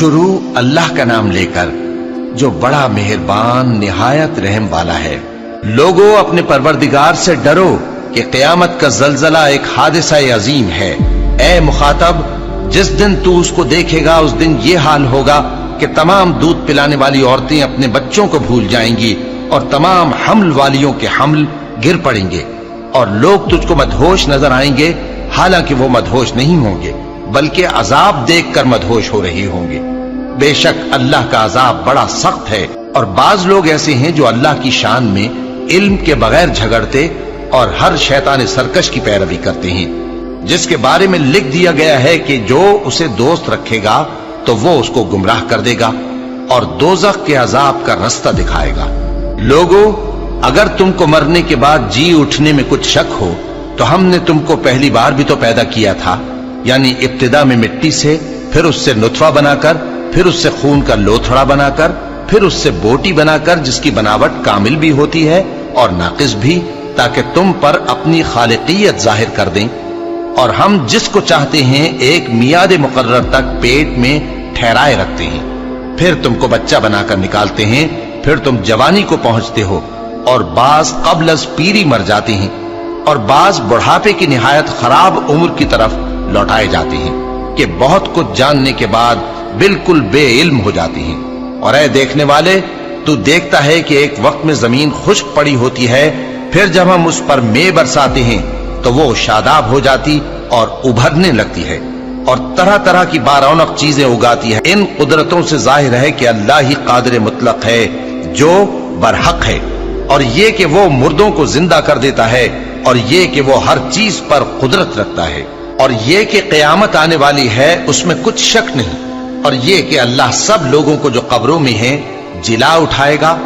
شروع اللہ کا نام لے کر جو بڑا مہربان نہایت رحم والا ہے۔ لوگوں اپنے پروردگار سے ڈرو کہ قیامت کا زلزلہ ایک حادثہ عظیم ہے۔ اے مخاطب، جس دن تو اس کو دیکھے گا اس دن یہ حال ہوگا کہ تمام دودھ پلانے والی عورتیں اپنے بچوں کو بھول جائیں گی اور تمام حمل والیوں کے حمل گر پڑیں گے، اور لوگ تجھ کو مدہوش نظر آئیں گے، حالانکہ وہ مدہوش نہیں ہوں گے بلکہ عذاب دیکھ کر مدہوش ہو رہے ہوں گے۔ بے شک اللہ کا عذاب بڑا سخت ہے، اور بعض لوگ ایسے ہیں جو اللہ کی شان میں علم کے بغیر جھگڑتے اور ہر شیطان سرکش کی پیروی کرتے ہیں، جس کے بارے میں لکھ دیا گیا ہے کہ جو اسے دوست رکھے گا تو وہ اس کو گمراہ کر دے گا اور دوزخ کے عذاب کا رستہ دکھائے گا۔ لوگوں، اگر تم کو مرنے کے بعد جی اٹھنے میں کچھ شک ہو تو ہم نے تم کو پہلی بار بھی تو پیدا کیا تھا، یعنی ابتدا میں مٹی سے، پھر اس سے نطفہ بنا کر، پھر اس سے خون کا لوتھڑا بنا کر، پھر اس سے بوٹی بنا کر جس کی بناوٹ کامل بھی ہوتی ہے اور ناقص بھی، تاکہ تم پر اپنی خالقیت ظاہر کر دیں۔ اور ہم جس کو چاہتے ہیں ایک میعاد مقرر تک پیٹ میں ٹھہرائے رکھتے ہیں، پھر تم کو بچہ بنا کر نکالتے ہیں، پھر تم جوانی کو پہنچتے ہو، اور بعض قبل از پیری مر جاتے ہیں، اور بعض بڑھاپے کی نہایت خراب عمر کی طرف لوٹائے جاتے ہیں کہ بہت کچھ جاننے کے بعد بالکل بے علم ہو جاتے ہیں۔ اور اے دیکھنے والے، تو دیکھتا ہے کہ ایک وقت میں زمین خشک پڑی ہوتی ہے، پھر جب ہم اس پر مے برساتے ہیں تو وہ شاداب ہو جاتی اور ابھرنے لگتی ہے اور طرح طرح کی بارونق چیزیں اگاتی ہے۔ ان قدرتوں سے ظاہر ہے کہ اللہ ہی قادر مطلق ہے جو برحق ہے، اور یہ کہ وہ مردوں کو زندہ کر دیتا ہے، اور یہ کہ وہ ہر چیز پر قدرت رکھتا ہے، اور یہ کہ قیامت آنے والی ہے اس میں کچھ شک نہیں، اور یہ کہ اللہ سب لوگوں کو جو قبروں میں ہیں جلا اٹھائے گا